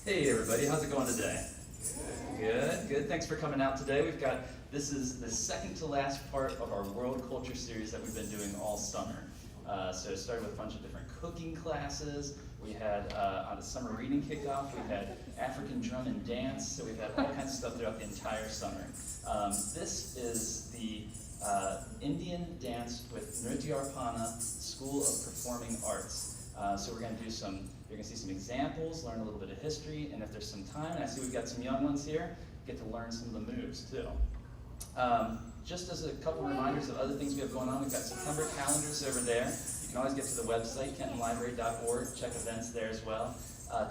Hey everybody, how's it going today? Good, good. Thanks for coming out today. This is the second to last part of our World Culture series that we've been doing all summer. So it started with a bunch of different cooking classes. We had on the summer reading kickoff, we had African drum and dance. So we've had all kinds of stuff throughout the entire summer. This is the Indian dance with Nrityarpana School of Performing Arts. So we're going to do you're going to see some examples, learn a little bit of history, and if there's some time, and I see we've got some young ones here, get to learn some of the moves too. Just as a couple reminders of other things we have going on, we've got September calendars over there. You can always get to the website, kentonlibrary.org, check events there as well.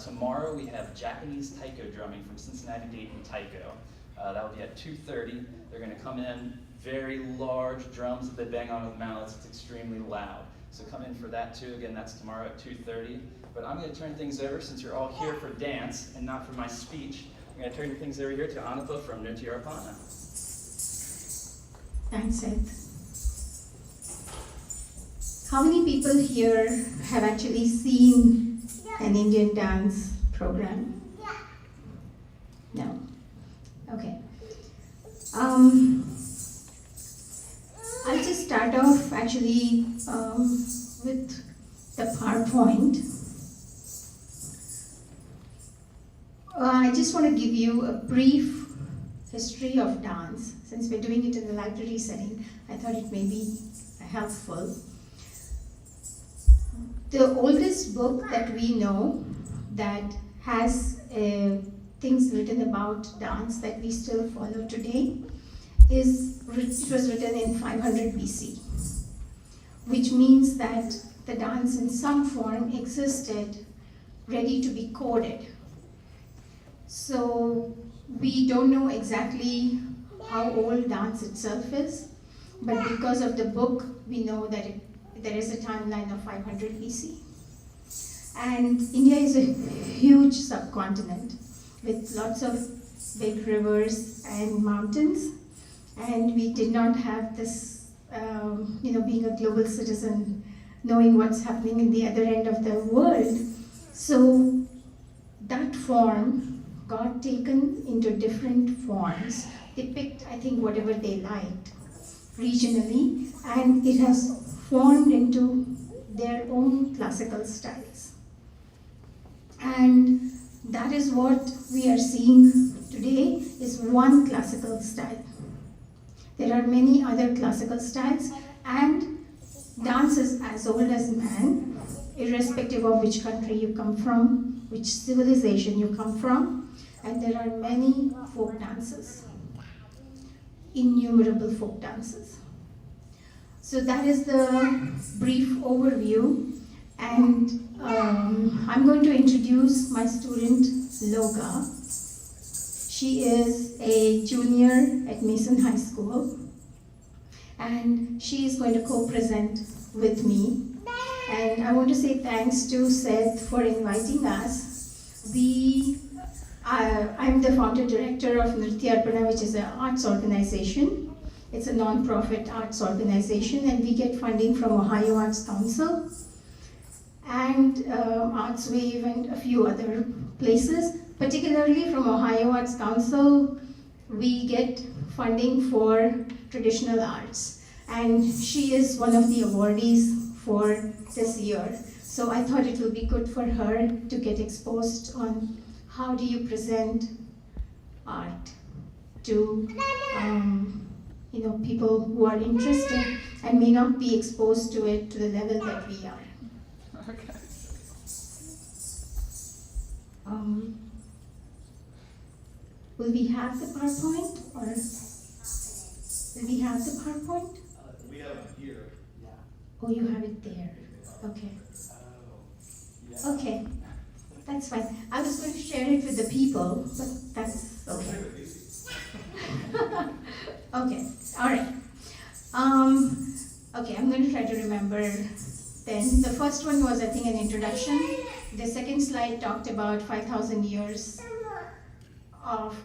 Tomorrow we have Japanese taiko drumming from Cincinnati Dayton Taiko. That will be at 2:30. They're going to come in, very large drums that they bang on with mallets. It's extremely loud. So come in for that too. Again, that's tomorrow at 2:30. But I'm going to turn things over, since you're all here for dance and not for my speech, I'm going to turn things over here to Anapa from Nrityarpana. Thanks, Seth. How many people here have actually seen an Indian dance program? No? Okay. I'll just start off actually with the PowerPoint. I just want to give you a brief history of dance. Since we're doing it in the library setting, I thought it may be helpful. The oldest book that we know that has things written about dance that we still follow today it was written in 500 BC, which means that the dance in some form existed ready to be coded. So we don't know exactly how old dance itself is, but because of the book, we know that there is a timeline of 500 BC. And India is a huge subcontinent with lots of big rivers and mountains. And we did not have this, being a global citizen, knowing what's happening in the other end of the world. So that form got taken into different forms. They picked, I think, whatever they liked regionally, and it has formed into their own classical styles. And that is what we are seeing today, is one classical style. There are many other classical styles, and dance is as old as man, irrespective of which country you come from, which civilization you come from, and there are many folk dances, innumerable folk dances. So that is the brief overview, and I'm going to introduce my student, Loga. She is a junior at Mason High School, and she is going to co-present with me. And I want to say thanks to Seth for inviting us. I'm the founder director of Nrityarpana, which is an arts organization. It's a non-profit arts organization, and we get funding from Ohio Arts Council and ArtsWave and a few other places. Particularly from Ohio Arts Council, we get funding for traditional arts. And she is one of the awardees for this year. So I thought it would be good for her to get exposed on how do you present art to people who are interested and may not be exposed to it to the level that we are. Okay. Will we have the PowerPoint, or will we have the PowerPoint? We have it here. Yeah. Oh, you have it there. Okay. Yeah. Okay, that's fine. I was going to share it with the people, but that's okay. Okay, all right. Okay, I'm going to try to remember then. The first one was, I think, an introduction. The second slide talked about 5,000 years of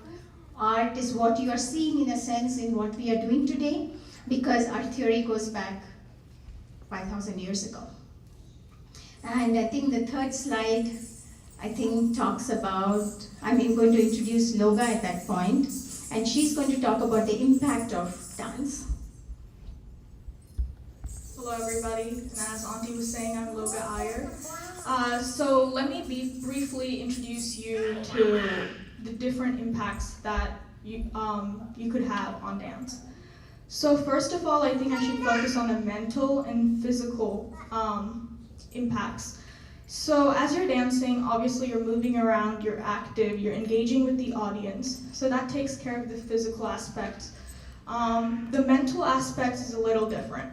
art is what you are seeing, in a sense, in what we are doing today, because our theory goes back 5,000 years ago. And I think the third slide I think talks about, I'm going to introduce Loga at that point, and she's going to talk about the impact of dance. Hello everybody, and as Auntie was saying, I'm Loga Iyer. So let me briefly introduce you to the different impacts that you could have on dance. So first of all, I think I should focus on the mental and physical impacts. So as you're dancing, obviously you're moving around, you're active, you're engaging with the audience. So that takes care of the physical aspects. The mental aspect is a little different.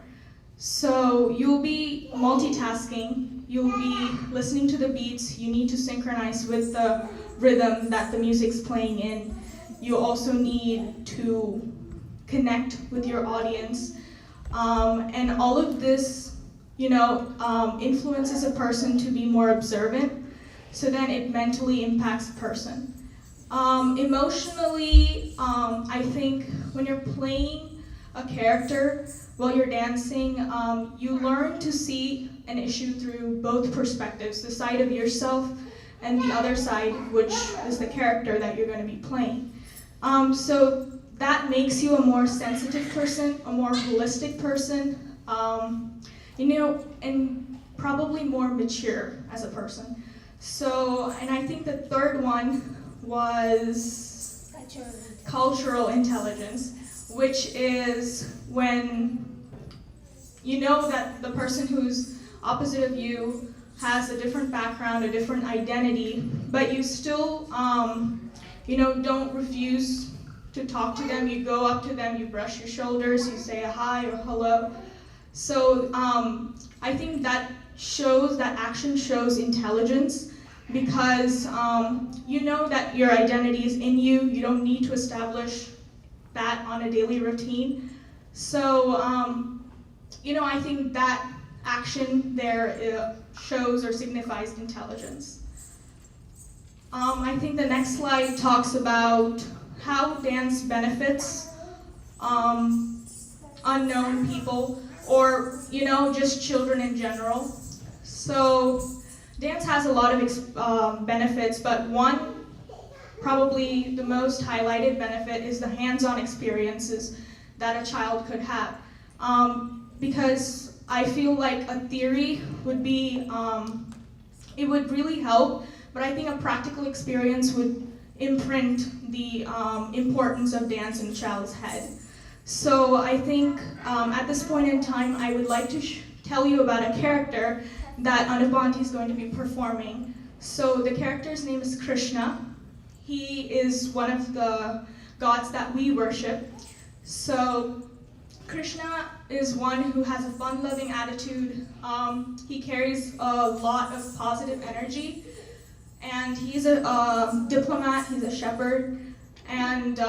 So you'll be multitasking, you'll be listening to the beats, you need to synchronize with the rhythm that the music's playing in. You also need to connect with your audience. And all of this influences a person to be more observant, so then it mentally impacts a person. Emotionally, I think when you're playing a character while you're dancing, you learn to see an issue through both perspectives, the side of yourself and the other side, which is the character that you're going to be playing. So that makes you a more sensitive person, a more holistic person, and probably more mature as a person. So, and I think the third one was cultural intelligence, which is when you know that the person who's opposite of you has a different background, a different identity, but you still, don't refuse to talk to them. You go up to them, you brush your shoulders, you say a hi or hello. So I think that action shows intelligence, because you know that your identity is in you. You don't need to establish that on a daily routine. So, I think that action there shows or signifies intelligence. I think the next slide talks about how dance benefits unknown people, or just children in general. So dance has a lot of benefits, but one, probably the most highlighted benefit, is the hands-on experiences that a child could have. Because I feel like a theory would be, it would really help, but I think a practical experience would imprint the importance of dance in a child's head. So I think at this point in time, I would like to tell you about a character that Anubanti is going to be performing. So the character's name is Krishna. He is one of the gods that we worship. So Krishna is one who has a fun-loving attitude. He carries a lot of positive energy, and he's a diplomat, he's a shepherd, and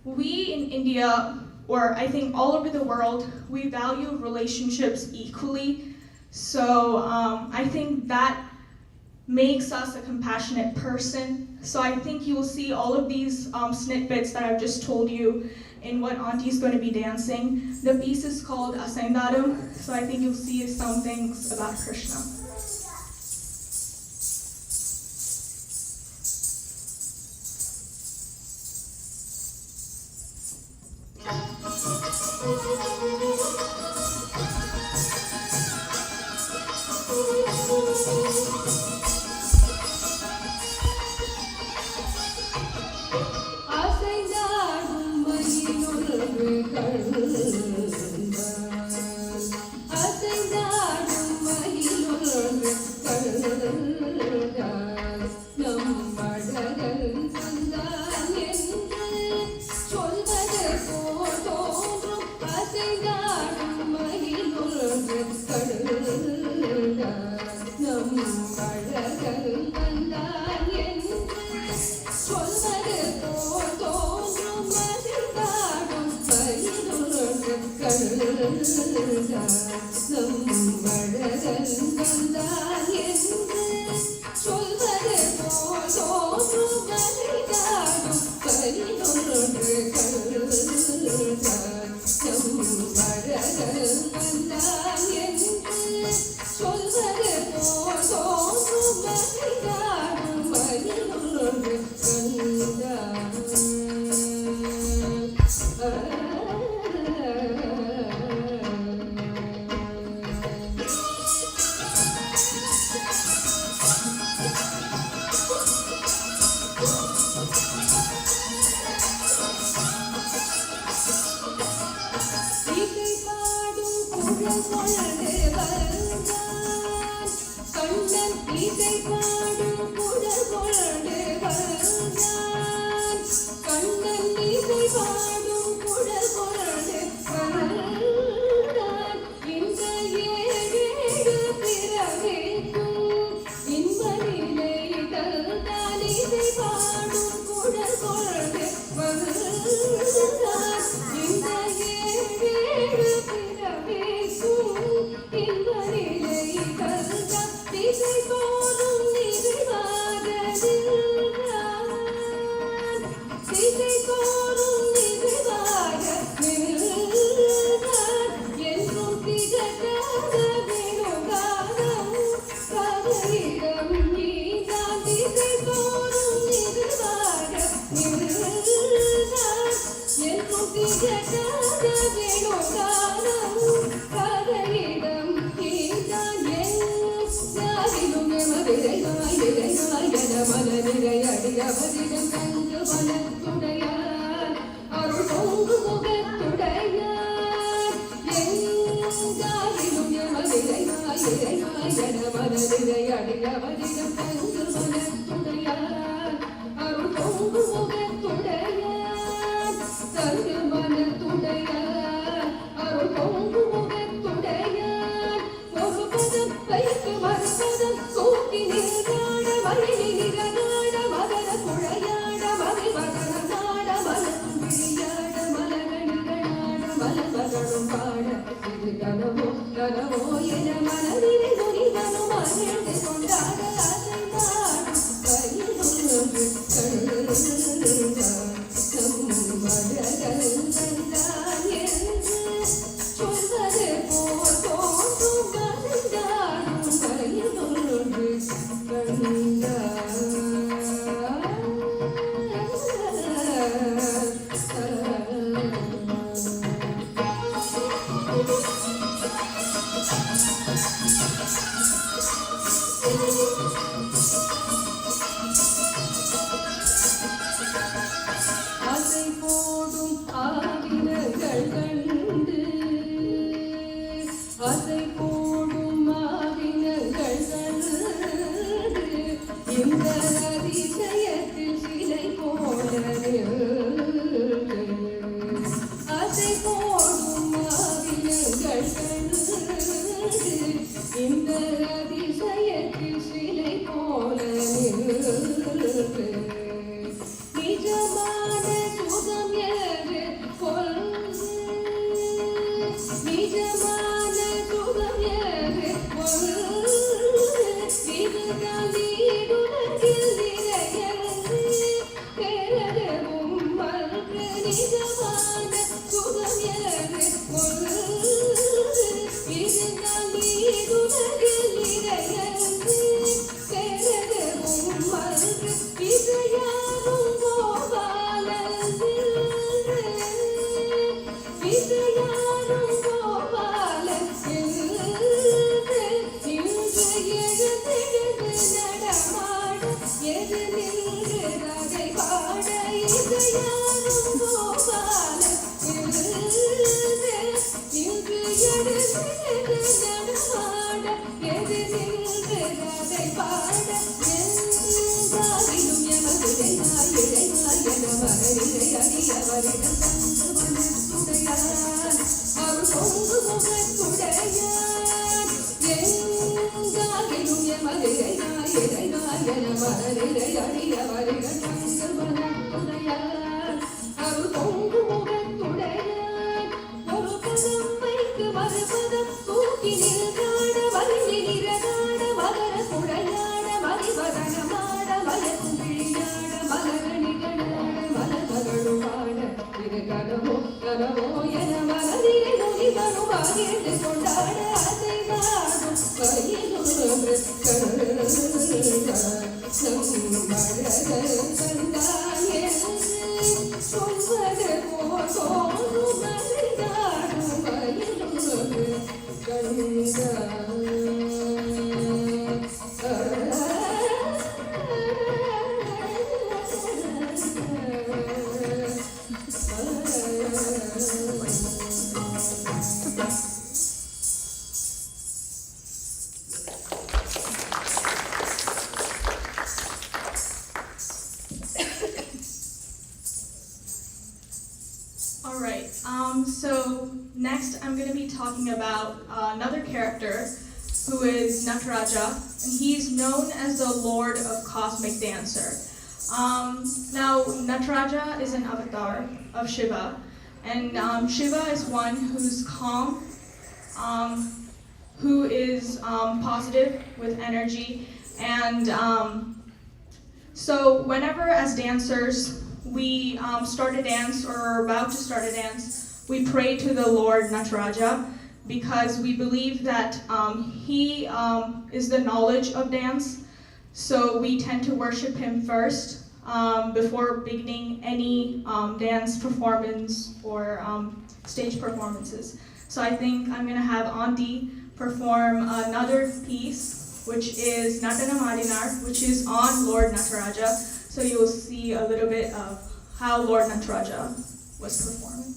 we in India, or I think all over the world, we value relationships equally. So I think that makes us a compassionate person. So I think you will see all of these snippets that I've just told you in what Auntie is going to be dancing. The piece is called Asaindaram, so I think you'll see some things about Krishna. இசை பாடும் குடல் கொண்டு வந்தான் கண்ணன் இசை பாடும் குடல் கொண்டு வந்தான் இந்த ஏழேழு பிறவிக்கும் இன்ப நிலை தந்தான் இசை பாடும் குடல் கொண்டு வந்தான் இந்த ஏழேழு பிறவிக்கும் இன்ப நிலை தந்தான் திசை போலும் நிகழ்வாக நின்றான் திசை போலும் நிகழ்வாக நின்றான் என்றும் திகட்டாத வேணுகானம் கதையிடம் நீதான் திசை போலும் நிகழ்வாக நின்றான் என்றும் திகட்டாத வேணுகானம் கதையிடம் நீதான் யாரிலும் எமதிரையாய் நிறையாய் என மலரிரை அடியவரிடம் கண்டு மனத்துடையார் அருள் பொங்கு முகத்துடையார் யாரிலும் எமதிரையாய் நிறையாய் என மலரிரை அடியவரிடம் கண்டு மனத்துடையார் அருள் பொங்கு முகத்துடையார் தந்து மனத்துடையார் அருள் பொங்கு முகத்துடையார் ஒரு பதம் வைத்து மறுபதம் தூக்கி நின்றாட மகிழி நிறநாட மகர குழையாட மகை மகர நாட மலரும் விழியாட மலரணிகளாட மலமகளும் பாட இது கனவோ கனவோ என மனதிலே துணிவனும் மகிழ்ந்து கொண்டாட அதை நாடும் கையிலொன்று கண்டான் நம் மலர்கள் தந்தான் என்று சொல்வது போல் தோன்றும் மறைந்தாடும் கையிலொன்று ஆசை போடும் ஆவினங்கள் கண்டு ஆசை போடும் ஆவினங்கள் கண்டு இந்த அதிசயத்தில் சிலை போல நின்று ஆசை போடும் ஆவினங்கள் கண்டு இந்த அதிசயத்தில் சிலை போல நின்று நிஜமான சுகம் என்று கொள்கு நிஜமான சுகம் என்று கொள்கு இதுதான் நீடுலகில் நிறையன்று பெறவும் மல்கு நிஜமான சுகம் என்று கொள்கு இதுதான் நீடுலகில் நிறையன்று பெறவும் மல்கு இசையாரும் கோபாலன் இசையாரும் கோபாலன் இன்று எழுந்தெழுந்து நடமாட எது நின்று அதை பாட இசையாரும் கோபாலன் இன்று எழுந்தெழுந்து நடமாட எது நின்று அதை பாட என்றாகிலும் எமதிரையாய் இழையாய் என மகளிரை அறியவரிடம் தந்து மனத்துடையான் அவர் பொங்கு முகத்துடையான் என்றாகிலும் எமதிரையாய் இழையாய் என மகளிரை அறியவரிடம் தந்து மனத்துடையான் அவர் பொங்கு முகத்துடையான் ஒரு பதம் வைத்து மறுபதம் தூக்கி நின்றாட வலிமை நிறநாட மகர குழையாட மதிவதனமாட மலரும் விழியாட மலரணிகளாட மலமகளும் பாட இது கனவோ கனவோ என மனதிலே துணிவனும் மகிழ்ந்து கொண்டாட அதை நாடும் கையிலொன்று கண்டான் நம் மலர்கள் கண்டான் என்று சொல்வது போல் தோன்றும் மறைந்தாடும் கையிலொன்று கண்டான் So next I'm going to be talking about another character who is Nataraja, and he's known as the Lord of Cosmic Dancer. Now Nataraja is an avatar of Shiva, and Shiva is one who's calm, who is positive with energy, and so whenever as dancers we start a dance or are about to start a dance, we pray to the Lord Nataraja because we believe that he is the knowledge of dance. So we tend to worship him first before beginning any dance performance or stage performances. So I think I'm going to have Auntie perform another piece, which is Natana Marinar, which is on Lord Nataraja. So you'll see a little bit of how Lord Nataraja was performing.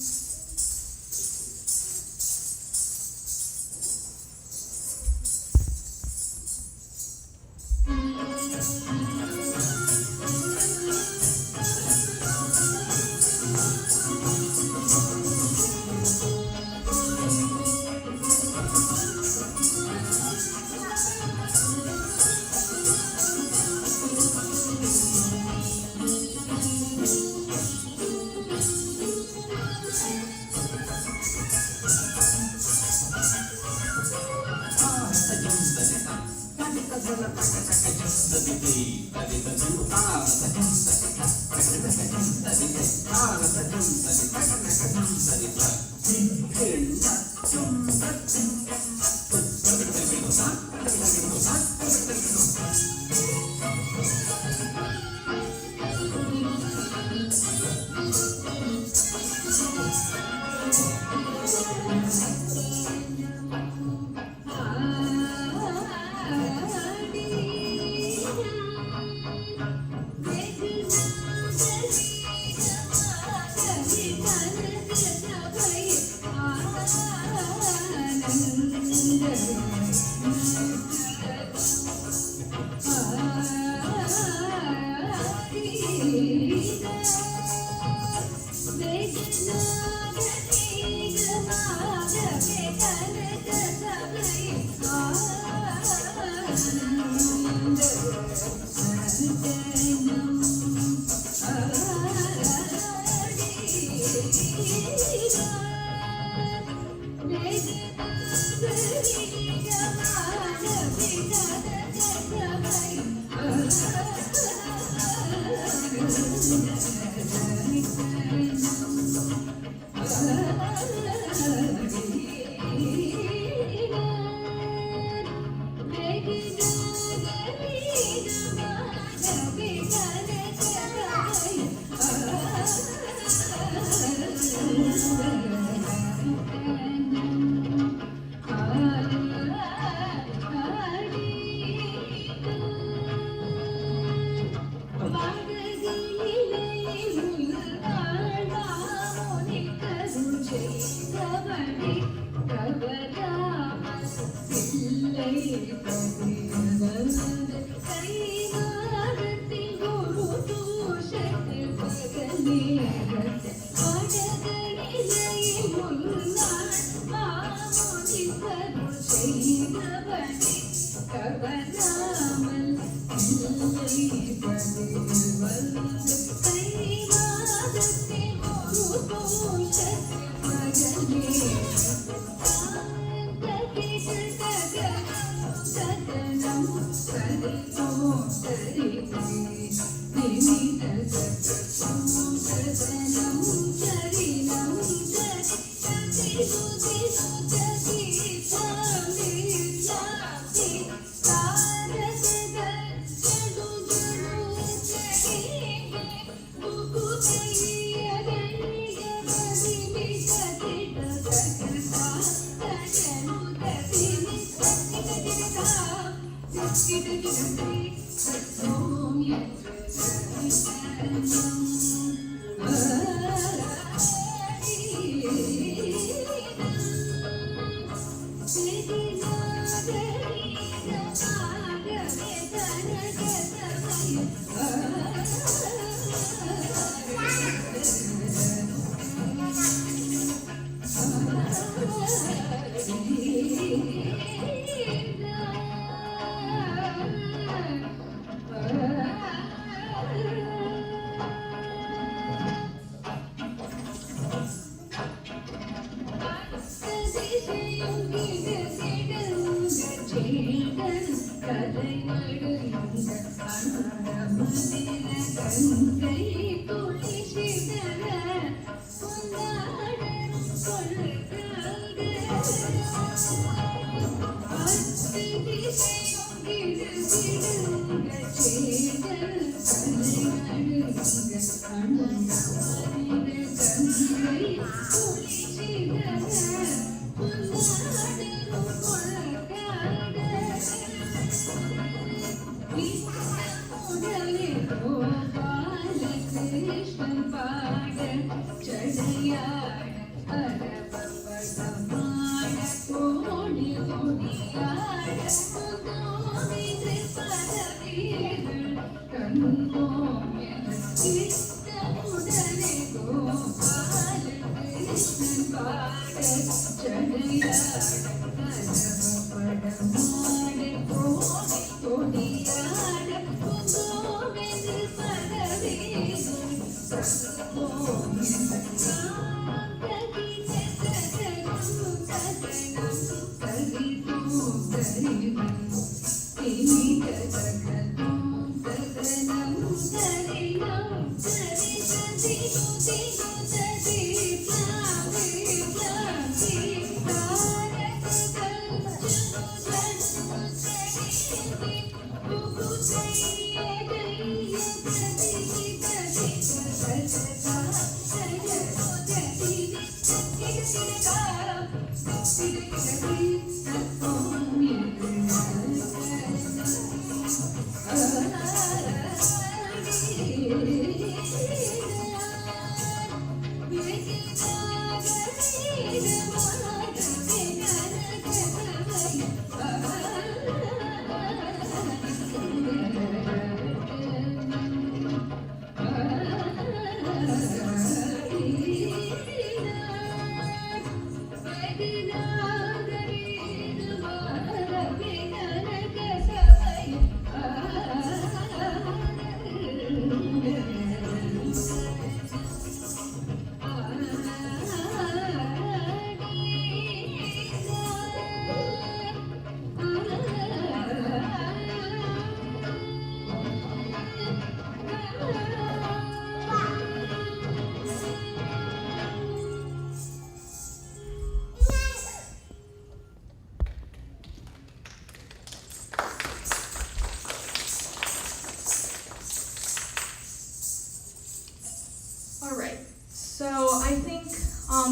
All right, so I think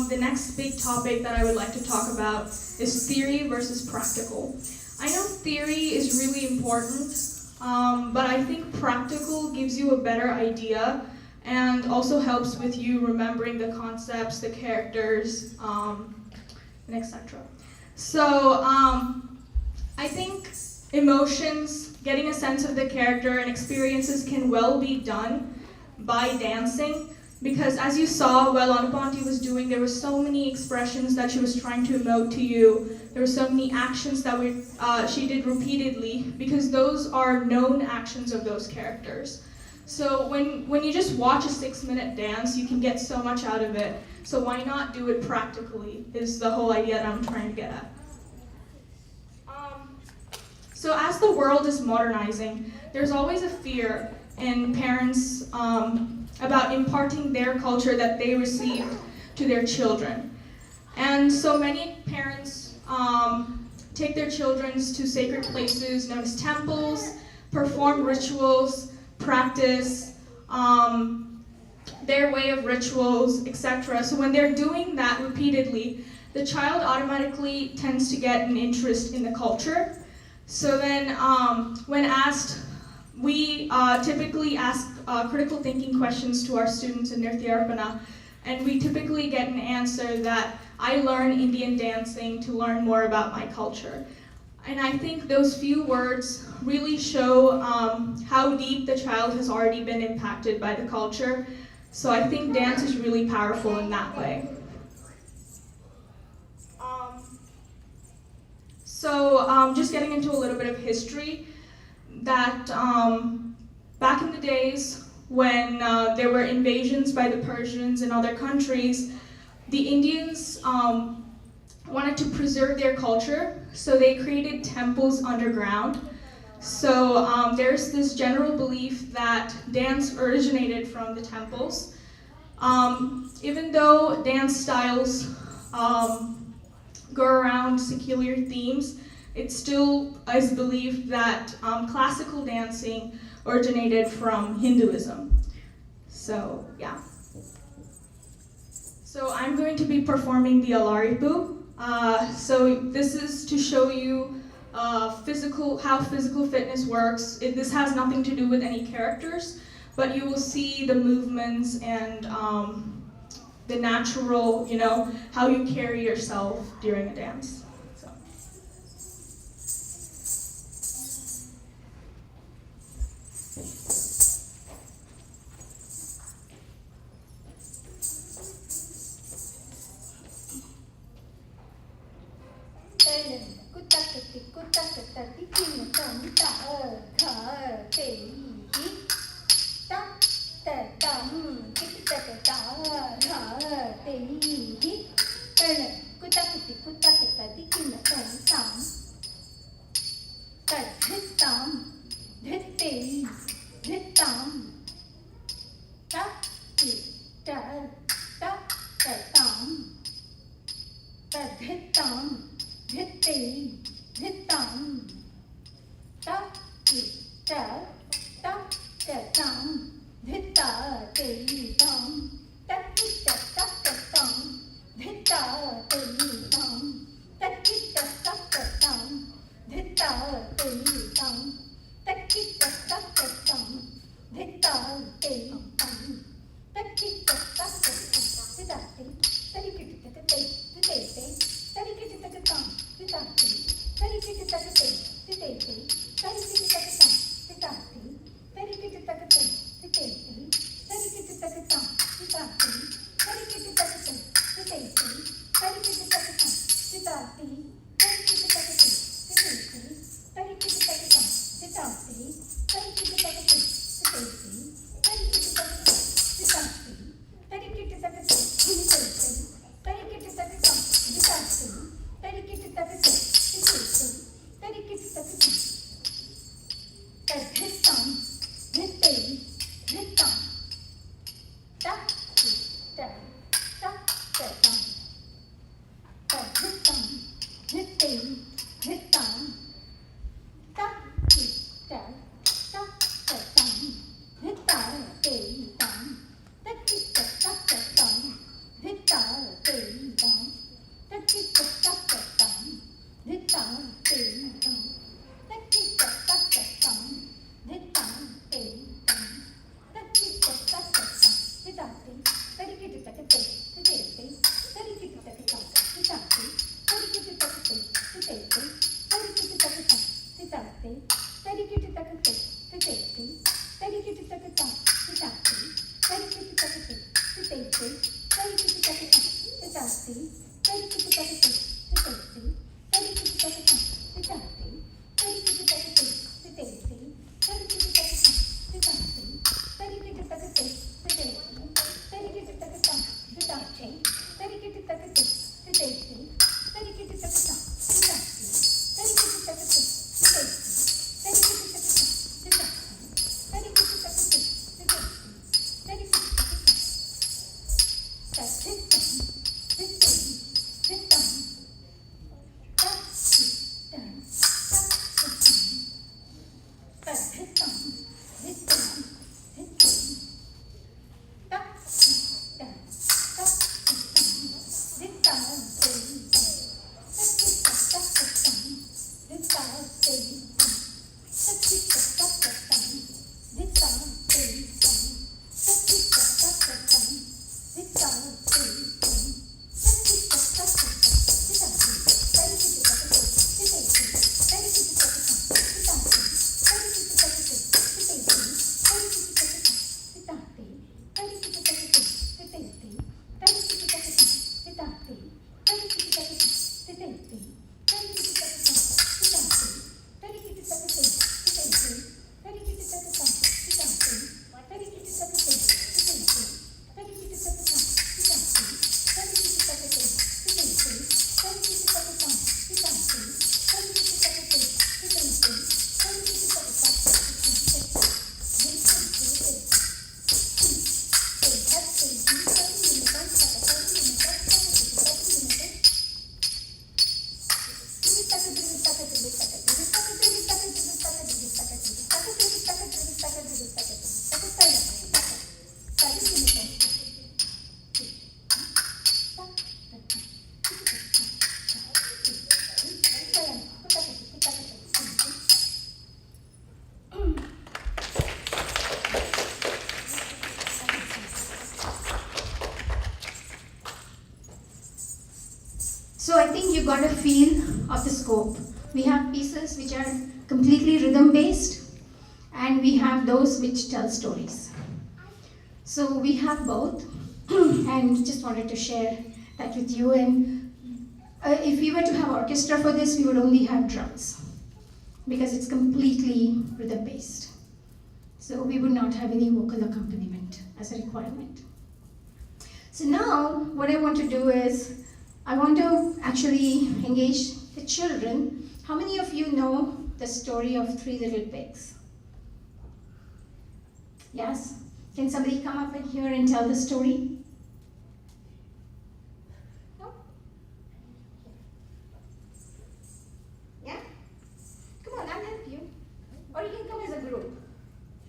the next big topic that I would like to talk about is theory versus practical. I know theory is really important, but I think practical gives you a better idea and also helps with you remembering the concepts, the characters, and etc. So I think emotions, getting a sense of the character and experiences can well be done by dancing. Because as you saw while Anupanti was doing, there were so many expressions that she was trying to emote to you. There were so many actions that she did repeatedly, because those are known actions of those characters. So when you just watch a 6-minute dance, you can get so much out of it. So why not do it practically, is the whole idea that I'm trying to get at. So as the world is modernizing, there's always a fear in parents about imparting their culture that they received to their children. And so many parents take their children to sacred places known as temples, perform rituals, practice their way of rituals, etc. So when they're doing that repeatedly, the child automatically tends to get an interest in the culture. So then when asked, we typically ask critical thinking questions to our students in Nrityarpana, and we typically get an answer that I learn Indian dancing to learn more about my culture. And I think those few words really show how deep the child has already been impacted by the culture. So I think dance is really powerful in that way. Just getting into a little bit of history, that back in the days when there were invasions by the Persians and other countries, the Indians wanted to preserve their culture, so they created temples underground. So there's this general belief that dance originated from the temples. Even though dance styles go around secular themes, it still is believed that classical dancing originated from Hinduism. So yeah. So I'm going to be performing the Alaripu. So this is to show you how physical fitness works. This has nothing to do with any characters, but you will see the movements and the natural, how you carry yourself during a dance. So. So I think you got a feel of the scope. We have pieces which are completely rhythm based, and we have those which tell stories. So we have both, and just wanted to share that with you. And if we were to have orchestra for this, we would only have drums, because it's completely rhythm based. So we would not have any vocal accompaniment as a requirement. So now what I want to do is, I want to actually engage the children. How many of you know the story of Three Little Pigs? Yes? Can somebody come up in here and tell the story? No? Yeah? Come on, I'll help you. Or you can come as a group.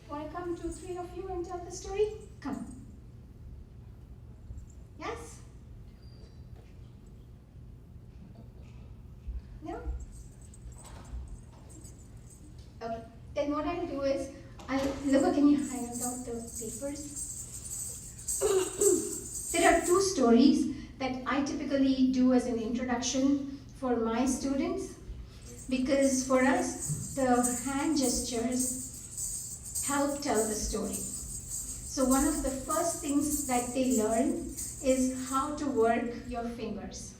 Want to come, 2, 3 of you, and tell the story? Come. Yes? No? Okay. Then what I'll do is, Look, can you hang out the papers? There are 2 stories that I typically do as an introduction for my students, because for us, the hand gestures help tell the story. So one of the first things that they learn is how to work your fingers.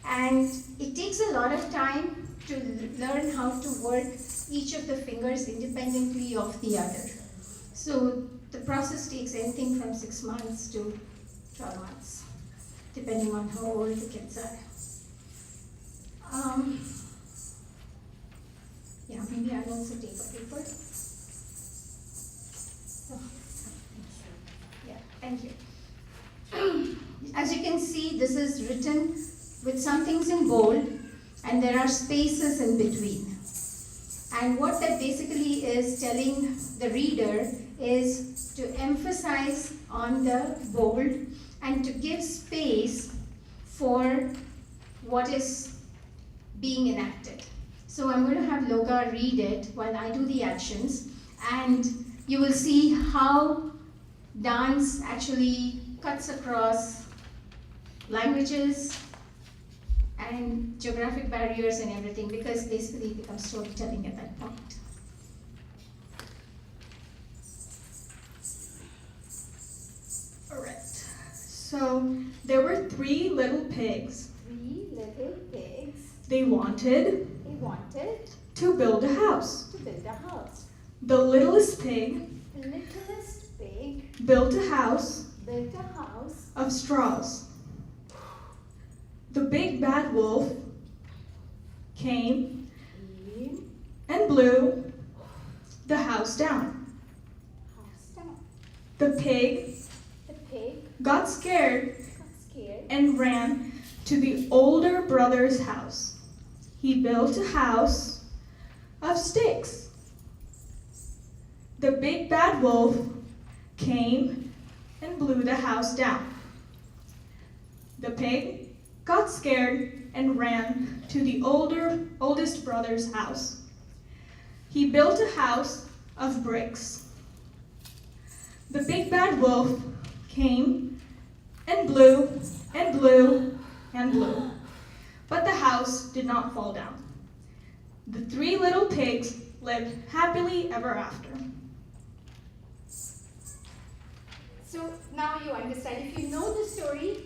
And it takes a lot of time to learn how to work each of the fingers independently of the other. So the process takes anything from 6 months to 12 months, depending on how old the kids are. Yeah, maybe I'll also take a paper. So, yeah, thank you. As you can see, this is written with some things in bold, and there are spaces in between. And what that basically is telling the reader is to emphasize on the bold and to give space for what is being enacted. So I'm going to have Loga read it while I do the actions, and you will see how dance actually cuts across languages and geographic barriers and everything, because basically it becomes storytelling at that point. Alright, so there were 3 little pigs. 3 little pigs. They wanted to build a house. to build a house. The littlest pig The littlest pig built a house built a house. of straws. The big bad wolf came and blew the house down. House down. The pig The pig got scared got scared. and ran to the older brother's house. He built a house of sticks. The big bad wolf came and blew the house down. The pig got scared and ran to the oldest brother's house. He built a house of bricks. The big bad wolf came and blew and blew and blew, but the house did not fall down. The 3 little pigs lived happily ever after. So now you understand. If you know the story,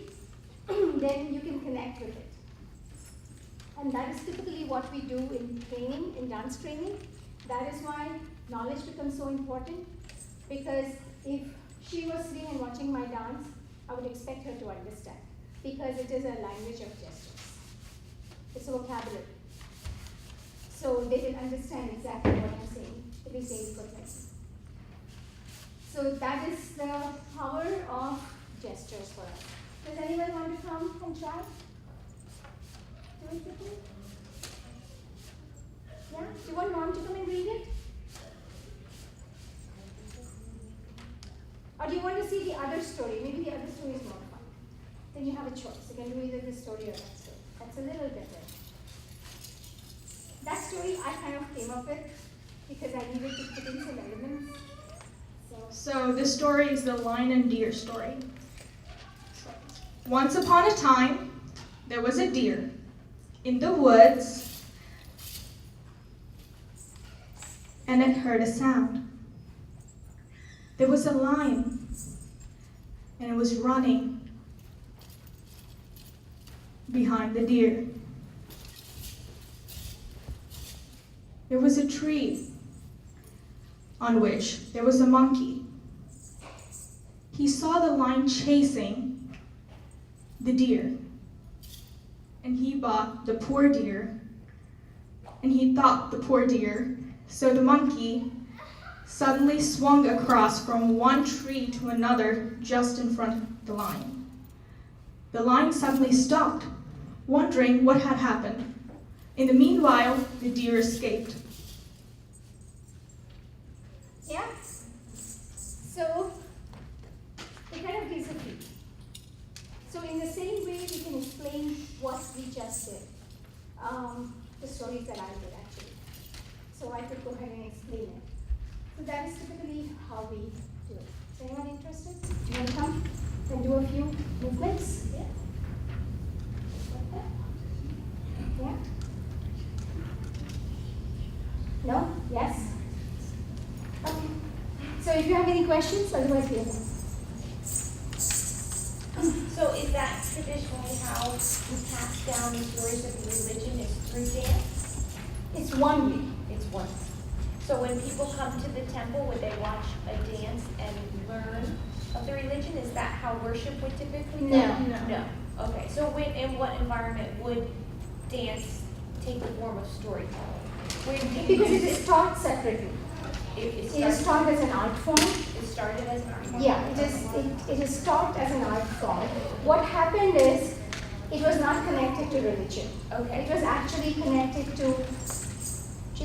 then you can connect with it. And that is typically what we do in training, in dance training. That is why knowledge becomes so important, because if she was sitting and watching my dance, I would expect her to understand, because it is a language of gestures. It's a vocabulary. So they will understand exactly what I'm saying. It is daily protected. So that is the power of gestures for us. Does anyone want to come and try? Do it quickly? Yeah? Do you want Mom to come and read it? Or do you want to see the other story? Maybe the other story is more fun. Then you have a choice. You can do either this story or that story. That's a little better. That story I kind of came up with because I needed to put in some elements. So this story is the lion and deer story. Once upon a time, there was a deer in the woods, and it heard a sound. There was a lion, and it was running behind the deer. There was a tree on which there was a monkey. He saw the lion chasing the deer, and he bought the poor deer, and he thought the poor deer. So the monkey suddenly swung across from one tree to another just in front of the lion. The lion suddenly stopped, wondering what had happened. In the meanwhile, the deer escaped. Yeah? So, it kind of gives a feel. So in the same way, we can explain what we just did. The stories that I did actually. So I could go ahead and explain it. So that is typically how we do it. Is anyone interested? Do you want to come and do a few movements? Yeah. Yeah? No? Yes? Okay. So if you have any questions, otherwise we have. So is that traditionally how we pass down the stories of religion, is through dance? It's one way. It's one. So when people come to the temple, would they watch a dance and learn of the religion? Is that how worship would typically go? No. No. Okay. So in what environment would dance take the form of storytelling? Where do you Because it use is taught separately. It It is taught as an art form. It started as an art form? Yeah, it is taught as an art form. What happened is, it was not connected to religion. Okay. It was actually connected to,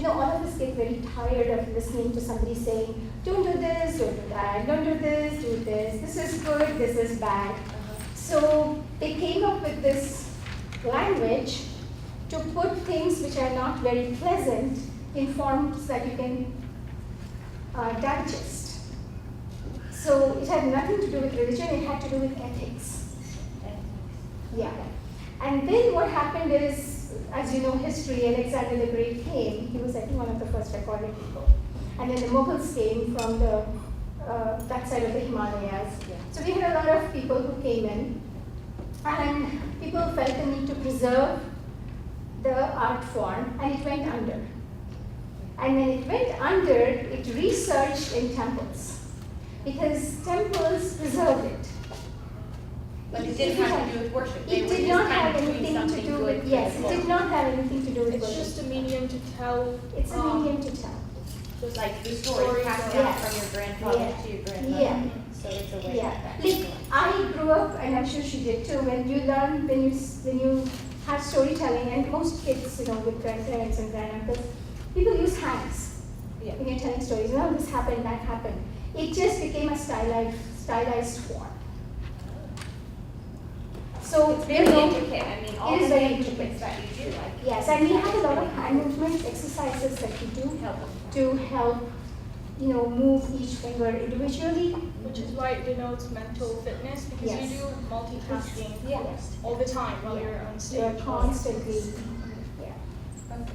all of us get very tired of listening to somebody saying, don't do this, don't do that, don't do this, this is good, this is bad. So they came up with this language to put things which are not very pleasant in forms that you can digest. So it had nothing to do with religion, it had to do with ethics. Yeah. And then what happened is, as you know history, Alexander the Great came. He was, I think, one of the first recorded people. And then the Mughals came from the that side of the Himalayas. So we had a lot of people who came in, and people felt the need to preserve the art form, and it went under. And when it went under, it researched in temples, because temples preserved it. But it didn't have to do with worship. They It were did just not have kind of doing anything to something do good with, for yes, the it did world. not have anything to do with It's worship. just a medium to tell. It's a medium to tell. It's like the Stories story passed are- down Yes. from your grandfather Yeah. to your grandmother. Yeah. So it's a way Yeah, back. like I grew up, and I'm sure she did too. When you learn, when you have storytelling, and most kids, with grandparents and granduncles, people use hands Yeah. when you're telling stories. This happened, that happened. It just became a stylized form. So It's very intricate. I mean, all It the is very movements that you do, like. yes, and we have a lot of hand movement exercises that we do Help. to help, move each finger individually. Which is why it denotes mental fitness, because Yes. you do multitasking Yes. all the time while Yeah. you're on stage. They're constantly, yeah. Okay.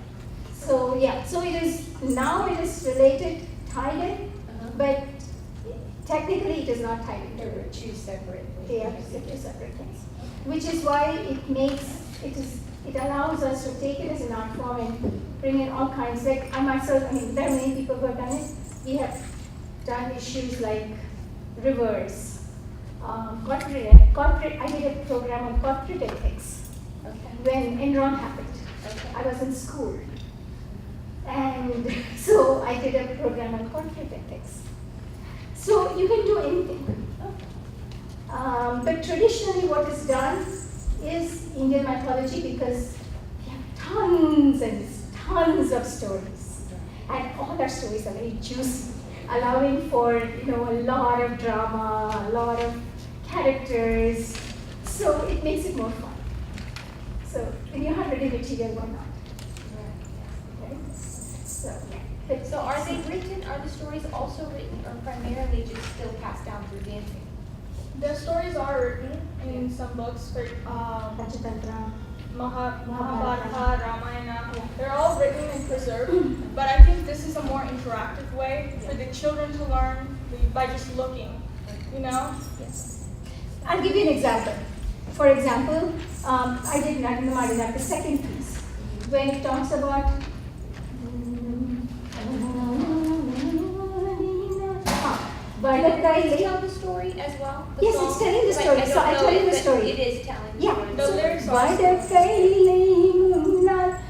So now it is related, tied in, Uh-huh. but technically it is not tied into There were it. two separate. They are two separate things. Which is why it allows us to take it as an art form and bring in all kinds, like I myself, there are many people who have done it. We have done issues like rivers, corporate, I did a program on corporate ethics Okay. when Enron happened. Okay. I was in school. And so I did a program on corporate ethics. So you can do anything. But traditionally what is done is Indian mythology, because we have tons and tons of stories. And all our stories are very juicy. allowing for a lot of drama, a lot of characters, so it makes it more fun. So when you have ready material, why not? Okay? So are they written, are the stories also written, or primarily just still passed down through dancing? The stories are written in some books for Panchatantra. Mahabharata, Ramayana. They're all written and preserved, but I think this is a more interactive way for the children to learn by just looking, Yes. I'll give you an example. For example, I did Nrityarpana, the second piece, when it talks about Can you tell the story as well? The Yes, song? it's telling the Like, story. I So don't I know tell you it, the but story. It is telling the Yeah. story. The lyrics are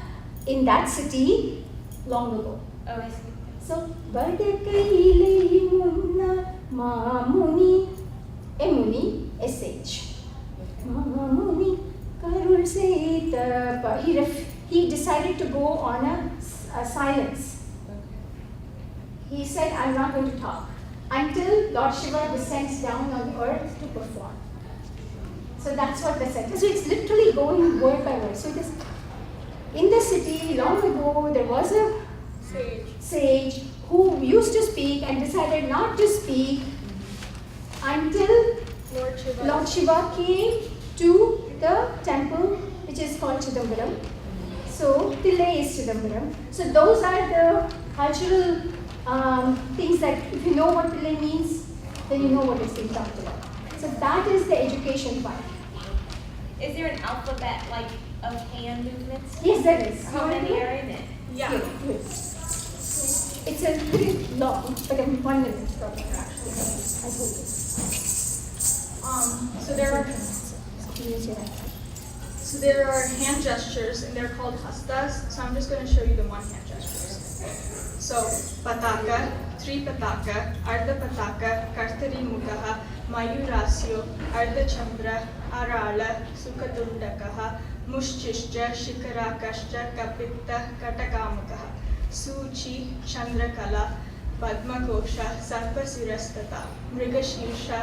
in that city long ago. Oh, I see. So Mamuni, Emuni, SH. Mamuni, Karul Sita. He decided to go on a silence. He said, I'm not going to talk until Lord Shiva descends down on earth to perform. So that's what the sentence. So it's literally going word by word. So it is in the city long ago there was a sage who used to speak and decided not to speak until Lord Shiva came to the temple which is called Chidambaram. So Tillai is Chidambaram. So those are the cultural things that if you know what Tillai means, then you know what is being talked about. So that is the education part. Is there an alphabet, like, of hand movements? Yes, there is. How many are in it? Yeah. Here, here. It's a pretty long, but in 1 minute probably actually. I hope it. So there are hand gestures, and they're called hastas. So I'm just going to show you the one hand gestures. So pataka, tripataka, ardha pataka, kartari mukaha, mayurasyo, ardha chandra, arala, sukatundakaha, mushchishcha, shikarakashcha, kapitta, katakamukaha, suchi, chandrakala, padmakosha, sarpasirastata, mrigashirsha,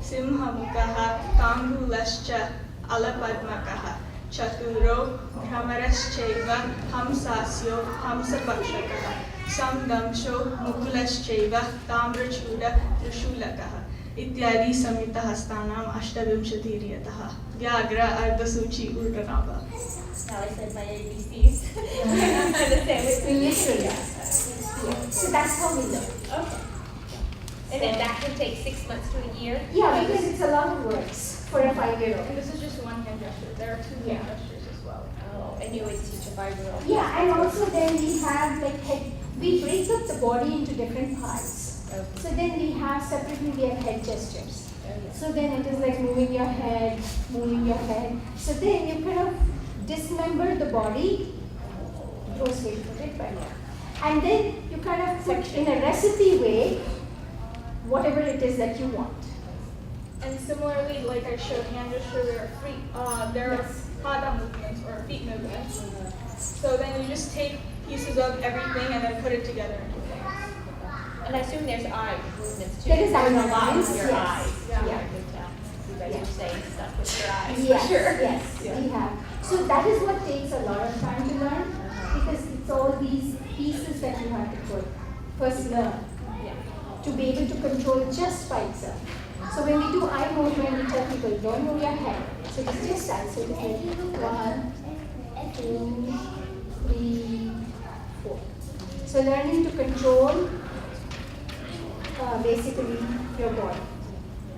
simhamukaha, kangulascha, alapadmakaha, chaturo, bhramaraschaiva, hamsasyo, hamsapakshakaha, samdamsho, mukulaschaiva, tamrachuda, trishulakaha, ityadi samita hastanam ashtavimshatiriyataha, vyagra ardhasuchi urdanava. Now I said my ABCs. Understand what We literally are. So that's how we learn. Okay. And then that can take 6 months to a year? Yeah, because it's a lot of words for a 5-year-old. And this is just one hand gesture. There are two hand gestures as well. Oh, and you would teach a 5-year-old? Yeah, and also then we have we break up the body into different parts. Okay. So then we have separately we have head gestures. Okay. So then it is like moving your head, moving your head. So then you kind of dismember the body, gross way to put it, but yeah. And then you kind of put in a recipe way whatever it is that you want. And similarly, like I showed hand gesture, there are pada movements or feet movements. So then you just take pieces of everything and then put it together into things. And I assume there's eye movements too. There is eye There's a lot movements, with your yes. eyes. Yeah. I can tell. You guys Yeah. are saying stuff with your eyes, Yes, for sure. yes, we have. So that is what takes a lot of time to learn because it's all these pieces that you have to first learn Yeah. to be able to control just by itself. So when we do eye movement, we tell people don't move your head. So it's just that. So it's like 1, 2, 3, 4. So learning to control basically your body.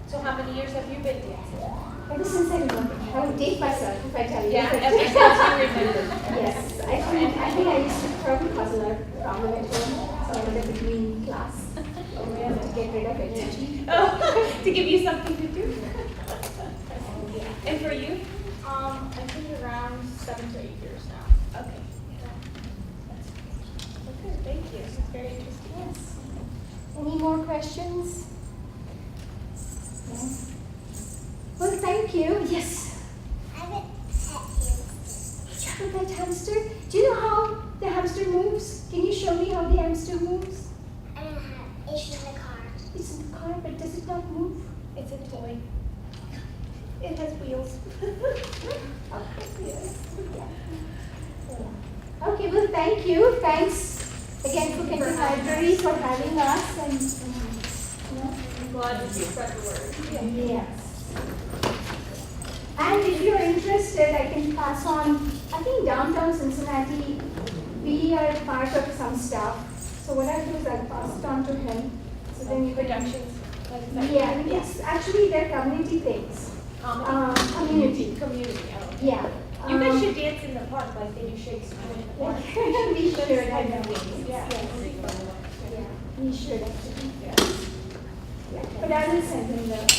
So how many years have you been dancing? Ever since I remember, I would date myself if I tell you. Yeah, But- ever since you remember. Yes, I think I used to probably cause a lot of problem at home, so I was in between class. To get rid of it. Oh, to give you something to do? And for you? I think around 7 to 8 years now. Okay. Okay, thank you. This is very interesting. Yes. Any more questions? No? Well, thank you. Yes. I have a pet hamster. You have a pet hamster? Do you know how the hamster moves? Can you show me how the hamster moves? I don't have. It's like It's a car, but does it not move? It's a toy. It has wheels. Yes. Okay, well, thank you. Thanks again for Kenton Library for having us and, I'm glad you spread the word. yes. And if you're interested, I can pass on, I think downtown Cincinnati, we are part of some stuff. So what I'll do is I'll pass it on to him. So then you can. Productions. Yeah, it's actually they're community things. Community. Community, oh. Yeah. You guys should dance in the park like they do Shakespeare in the park. We should, I know. Yeah. Yeah, we should actually. Yeah. Yeah, but I will send him the